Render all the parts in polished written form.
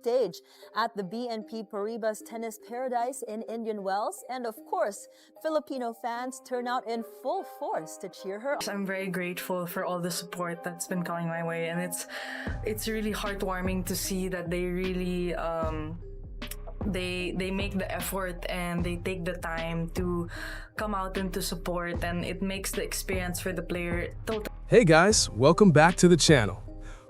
stage at the BNP Paribas Tennis Paradise in Indian Wells. And of course, Filipino fans turn out in full force to cheer her on. I'm very grateful for all the support that's been coming my way, and it's really heartwarming to see that they really they make the effort and they take the time to come out and to support, and it makes the experience for the player total. Hey guys, welcome back to the channel.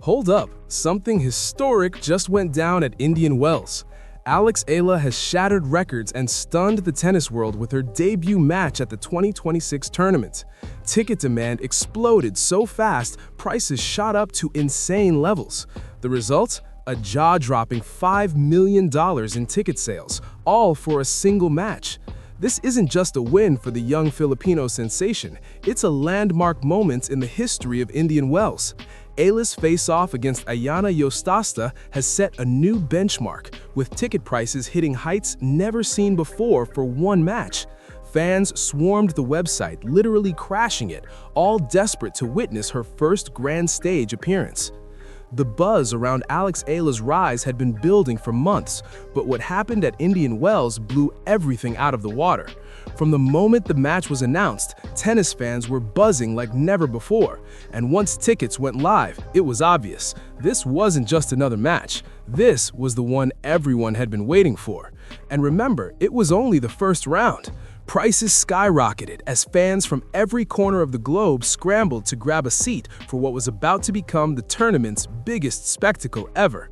Hold up, something historic just went down at Indian Wells. Alex Eala has shattered records and stunned the tennis world with her debut match at the 2026 tournament. Ticket demand exploded so fast, prices shot up to insane levels. The result? A jaw-dropping $5 million in ticket sales, all for a single match. This isn't just a win for the young Filipino sensation, it's a landmark moment in the history of Indian Wells. Eala's face-off against Dayana Yastremska has set a new benchmark, with ticket prices hitting heights never seen before for one match. Fans swarmed the website, literally crashing it, all desperate to witness her first grand stage appearance. The buzz around Alex Eala's rise had been building for months, but what happened at Indian Wells blew everything out of the water. From the moment the match was announced, tennis fans were buzzing like never before, and once tickets went live, it was obvious. This wasn't just another match. This was the one everyone had been waiting for. And remember, it was only the first round. Prices skyrocketed as fans from every corner of the globe scrambled to grab a seat for what was about to become the tournament's biggest spectacle ever.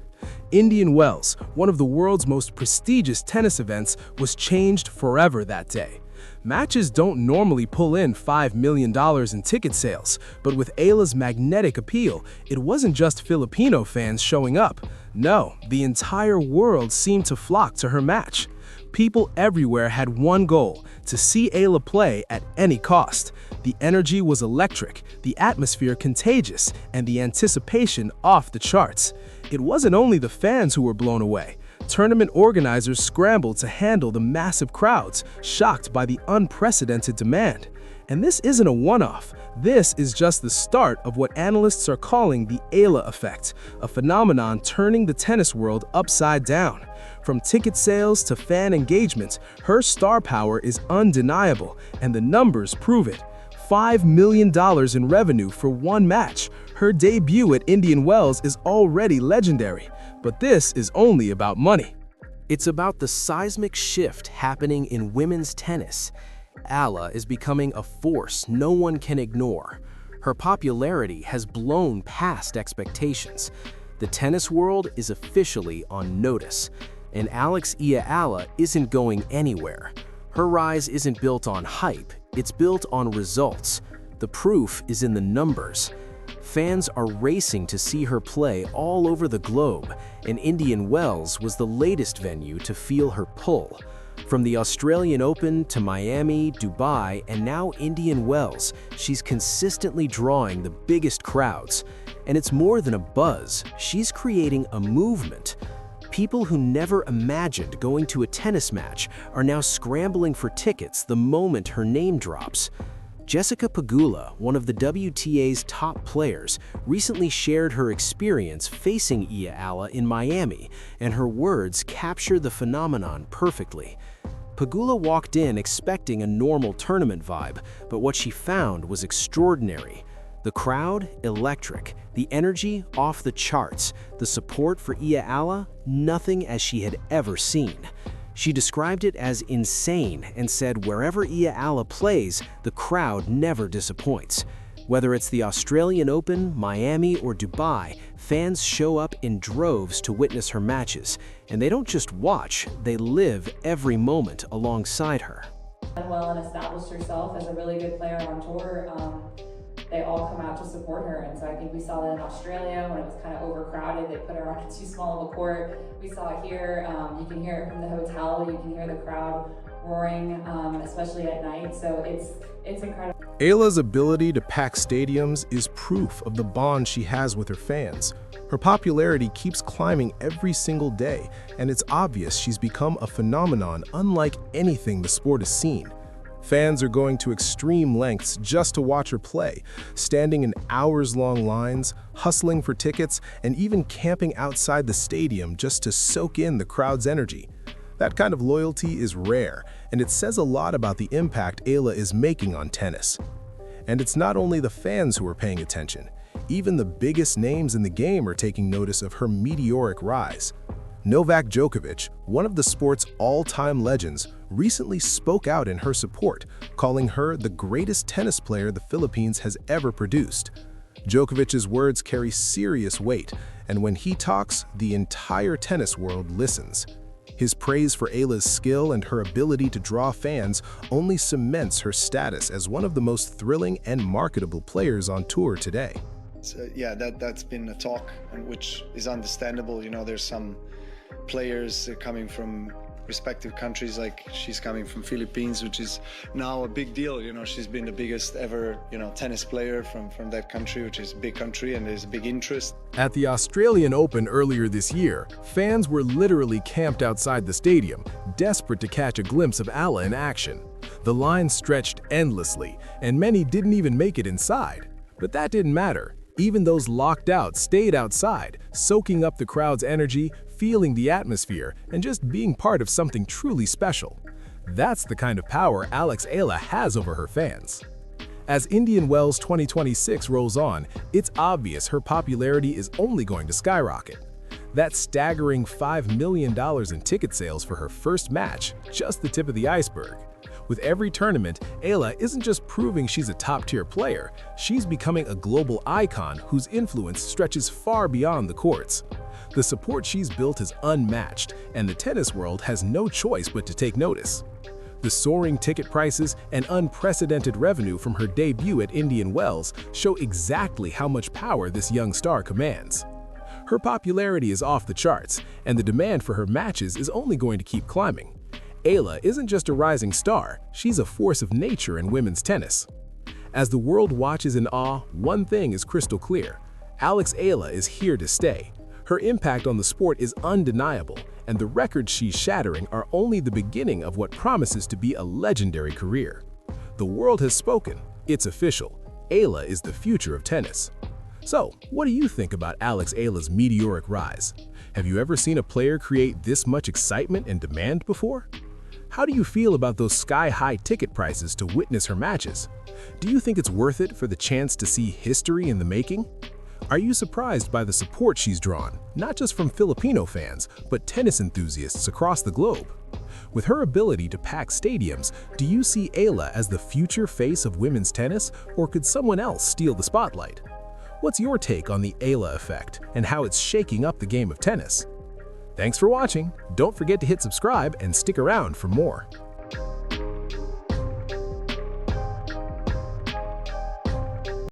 Indian Wells, one of the world's most prestigious tennis events, was changed forever that day. Matches don't normally pull in $5 million in ticket sales, but with Eala's magnetic appeal, it wasn't just Filipino fans showing up. No, the entire world seemed to flock to her match. People everywhere had one goal: to see Eala play at any cost. The energy was electric, the atmosphere contagious, and the anticipation off the charts. It wasn't only the fans who were blown away. Tournament organizers scrambled to handle the massive crowds, shocked by the unprecedented demand. And this isn't a one-off. This is just the start of what analysts are calling the Eala effect, a phenomenon turning the tennis world upside down. From ticket sales to fan engagement, her star power is undeniable, and the numbers prove it. $5 million in revenue for one match. Her debut at Indian Wells is already legendary. But this is only about money. It's about the seismic shift happening in women's tennis. Eala is becoming a force no one can ignore. Her popularity has blown past expectations. The tennis world is officially on notice. And Alex Eala isn't going anywhere. Her rise isn't built on hype, it's built on results. The proof is in the numbers. Fans are racing to see her play all over the globe, and Indian Wells was the latest venue to feel her pull. From the Australian Open to Miami, Dubai, and now Indian Wells, she's consistently drawing the biggest crowds. And it's more than a buzz, she's creating a movement. People who never imagined going to a tennis match are now scrambling for tickets the moment her name drops. Jessica Pegula, one of the WTA's top players, recently shared her experience facing Eala in Miami, and her words capture the phenomenon perfectly. Pegula walked in expecting a normal tournament vibe, but what she found was extraordinary. The crowd, electric. The energy, off the charts. The support for Eala, nothing as she had ever seen. She described it as insane and said wherever Eala plays, the crowd never disappoints. Whether it's the Australian Open, Miami, or Dubai, fans show up in droves to witness her matches. And they don't just watch, they live every moment alongside her. Well, and established herself as a really good player on tour. They all come out to support her, and so I think we saw that in Australia when it was kind of overcrowded. They put her on too small of a court. We saw it here. You can hear it from the hotel. You can hear the crowd roaring, especially at night. So it's incredible. Eala's ability to pack stadiums is proof of the bond she has with her fans. Her popularity keeps climbing every single day, and it's obvious she's become a phenomenon unlike anything the sport has seen. Fans are going to extreme lengths just to watch her play, standing in hours-long lines, hustling for tickets, and even camping outside the stadium just to soak in the crowd's energy. That kind of loyalty is rare, and it says a lot about the impact Eala is making on tennis. And it's not only the fans who are paying attention. Even the biggest names in the game are taking notice of her meteoric rise. Novak Djokovic, one of the sport's all-time legends, recently spoke out in her support, calling her the greatest tennis player the Philippines has ever produced. Djokovic's words carry serious weight, and when he talks, the entire tennis world listens. His praise for Eala's skill and her ability to draw fans only cements her status as one of the most thrilling and marketable players on tour today. So, yeah, that's been a talk, and which is understandable. You know, there's some players coming from respective countries, like she's coming from Philippines, which is now a big deal. You know, she's been the biggest ever, tennis player from that country, which is a big country, and there's a big interest. At the Australian Open earlier this year, fans were literally camped outside the stadium, desperate to catch a glimpse of Eala in action. The line stretched endlessly, and many didn't even make it inside. But that didn't matter. Even those locked out stayed outside, soaking up the crowd's energy, feeling the atmosphere, and just being part of something truly special. That's the kind of power Alex Eala has over her fans. As Indian Wells 2026 rolls on, it's obvious her popularity is only going to skyrocket. That staggering $5 million in ticket sales for her first match, just the tip of the iceberg. With every tournament, Eala isn't just proving she's a top-tier player, she's becoming a global icon whose influence stretches far beyond the courts. The support she's built is unmatched, and the tennis world has no choice but to take notice. The soaring ticket prices and unprecedented revenue from her debut at Indian Wells show exactly how much power this young star commands. Her popularity is off the charts, and the demand for her matches is only going to keep climbing. Eala isn't just a rising star, she's a force of nature in women's tennis. As the world watches in awe, one thing is crystal clear. Alex Eala is here to stay. Her impact on the sport is undeniable, and the records she's shattering are only the beginning of what promises to be a legendary career. The world has spoken. It's official. Eala is the future of tennis. So, what do you think about Alex Eala's meteoric rise? Have you ever seen a player create this much excitement and demand before? How do you feel about those sky-high ticket prices to witness her matches? Do you think it's worth it for the chance to see history in the making? Are you surprised by the support she's drawn, not just from Filipino fans, but tennis enthusiasts across the globe? With her ability to pack stadiums, do you see Eala as the future face of women's tennis, or could someone else steal the spotlight? What's your take on the Eala effect and how it's shaking up the game of tennis? Thanks for watching. Don't forget to hit subscribe and stick around for more.